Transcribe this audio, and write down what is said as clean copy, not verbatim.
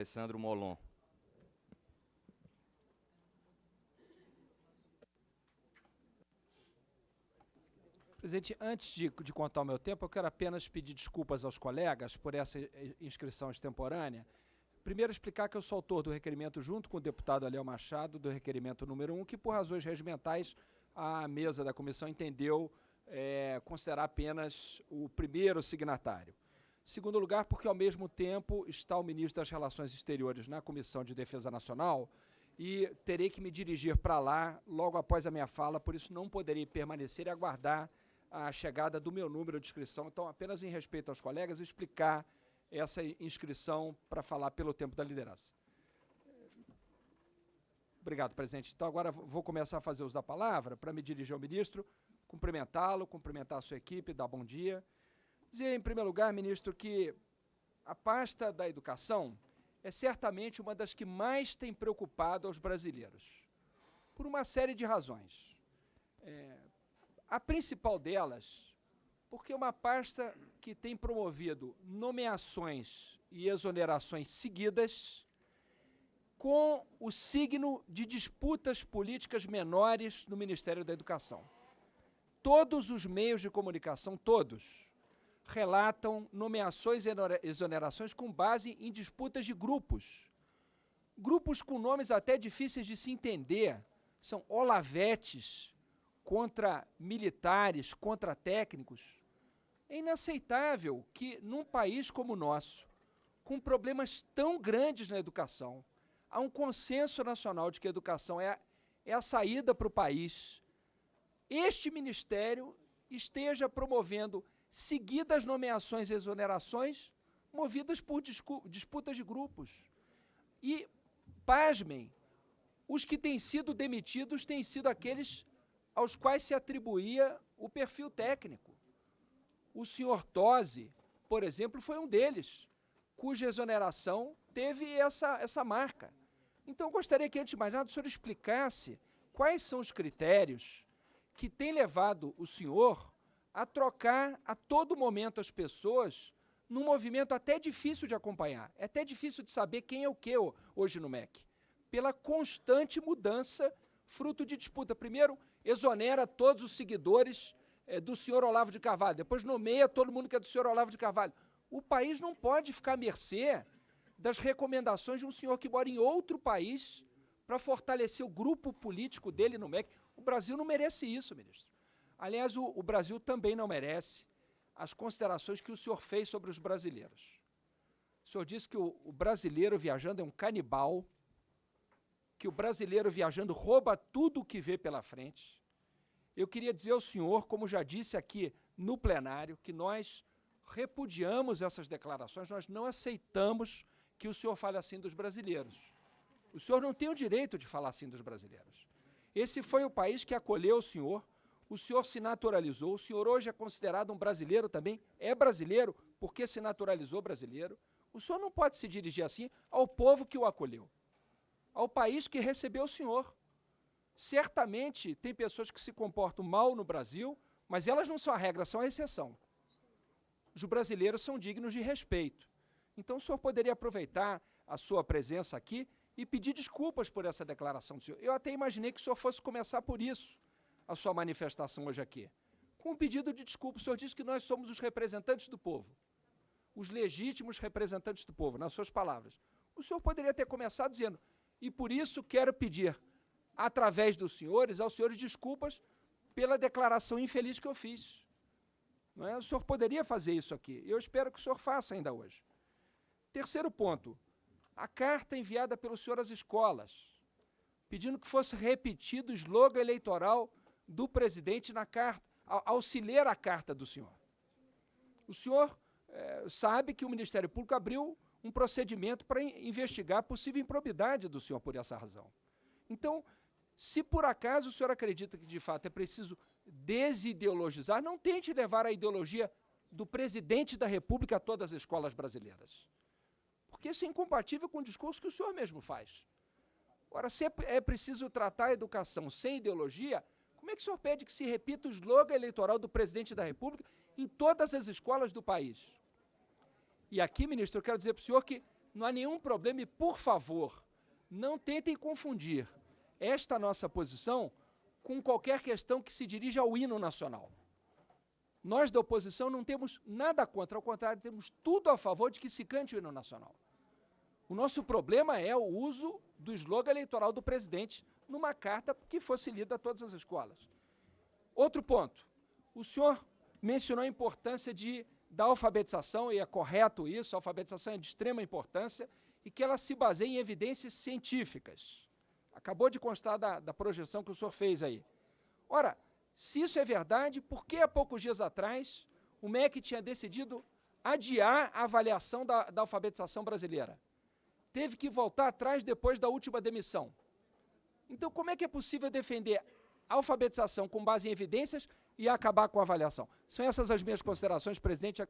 Alessandro Molon. Presidente, antes de contar o meu tempo, eu quero apenas pedir desculpas aos colegas por essa inscrição extemporânea. Primeiro, explicar que eu sou autor do requerimento, junto com o deputado Aliel Machado, do requerimento número 1, que, por razões regimentais, a mesa da comissão entendeu considerar apenas o primeiro signatário. Segundo lugar, porque, ao mesmo tempo, está o ministro das Relações Exteriores na Comissão de Defesa Nacional e terei que me dirigir para lá logo após a minha fala, por isso não poderei permanecer e aguardar a chegada do meu número de inscrição. Então, apenas em respeito aos colegas, explicar essa inscrição para falar pelo tempo da liderança. Obrigado, presidente. Então, agora vou começar a fazer uso da palavra para me dirigir ao ministro, cumprimentá-lo, cumprimentar a sua equipe, dar bom dia. Dizer, em primeiro lugar, ministro, que a pasta da educação é certamente uma das que mais tem preocupado aos brasileiros, por uma série de razões. A principal delas, porque é uma pasta que tem promovido nomeações e exonerações seguidas com o signo de disputas políticas menores no Ministério da Educação. Todos os meios de comunicação, todos, relatam nomeações e exonerações com base em disputas de grupos. Grupos com nomes até difíceis de se entender, são olavetes contra militares, contra técnicos. É inaceitável que, num país como o nosso, com problemas tão grandes na educação, há um consenso nacional de que a educação é a saída para o país, este ministério esteja promovendo seguidas nomeações e exonerações movidas por disputas de grupos. E, pasmem, os que têm sido demitidos têm sido aqueles aos quais se atribuía o perfil técnico. O senhor Tosi, por exemplo, foi um deles, cuja exoneração teve essa marca. Então, eu gostaria que, antes de mais nada, o senhor explicasse quais são os critérios que têm levado o senhor a trocar a todo momento as pessoas num movimento até difícil de acompanhar. É até difícil de saber quem é o que hoje no MEC. Pela constante mudança, fruto de disputa. Primeiro, exonera todos os seguidores do senhor Olavo de Carvalho. Depois nomeia todo mundo que é do senhor Olavo de Carvalho. O país não pode ficar à mercê das recomendações de um senhor que mora em outro país para fortalecer o grupo político dele no MEC. O Brasil não merece isso, ministro. Aliás, o Brasil também não merece as considerações que o senhor fez sobre os brasileiros. O senhor disse que o brasileiro viajando é um canibal, que o brasileiro viajando rouba tudo o que vê pela frente. Eu queria dizer ao senhor, como já disse aqui no plenário, que nós repudiamos essas declarações, nós não aceitamos que o senhor fale assim dos brasileiros. O senhor não tem o direito de falar assim dos brasileiros. Esse foi o país que acolheu o senhor se naturalizou, o senhor hoje é considerado um brasileiro também, é brasileiro porque se naturalizou brasileiro. O senhor não pode se dirigir assim ao povo que o acolheu, ao país que recebeu o senhor. Certamente tem pessoas que se comportam mal no Brasil, mas elas não são a regra, são a exceção. Os brasileiros são dignos de respeito. Então o senhor poderia aproveitar a sua presença aqui e pedir desculpas por essa declaração do senhor. Eu até imaginei que o senhor fosse começar por isso, a sua manifestação hoje aqui, com um pedido de desculpa. O senhor disse que nós somos os representantes do povo, os legítimos representantes do povo, nas suas palavras. O senhor poderia ter começado dizendo, e por isso quero pedir, através dos senhores, aos senhores desculpas pela declaração infeliz que eu fiz. Não é? O senhor poderia fazer isso aqui. Eu espero que o senhor faça ainda hoje. Terceiro ponto, a carta enviada pelo senhor às escolas, pedindo que fosse repetido o slogan eleitoral do presidente na carta, auxiliar a carta do senhor. O senhor sabe que o Ministério Público abriu um procedimento para investigar a possível improbidade do senhor por essa razão. Então, se por acaso o senhor acredita que de fato é preciso desideologizar, não tente levar a ideologia do presidente da República a todas as escolas brasileiras. Porque isso é incompatível com o discurso que o senhor mesmo faz. Ora, se é preciso tratar a educação sem ideologia, como é que o senhor pede que se repita o slogan eleitoral do presidente da República em todas as escolas do país? E aqui, ministro, eu quero dizer para o senhor que Não há nenhum problema e, por favor, não tentem confundir esta nossa posição com qualquer questão que se dirija ao hino nacional. Nós, da oposição, não temos nada contra, ao contrário, temos tudo a favor de que se cante o hino nacional. O nosso problema é o uso do slogan eleitoral do presidente numa carta que fosse lida a todas as escolas. Outro ponto, o senhor mencionou a importância da alfabetização, e é correto isso, a alfabetização é de extrema importância, e que ela se baseia em evidências científicas. Acabou de constar da projeção que o senhor fez aí. Ora, se isso é verdade, por que há poucos dias atrás o MEC tinha decidido adiar a avaliação da alfabetização brasileira? Teve que voltar atrás depois da última demissão. Então, como é que é possível defender a alfabetização com base em evidências e acabar com a avaliação? São essas as minhas considerações, presidente.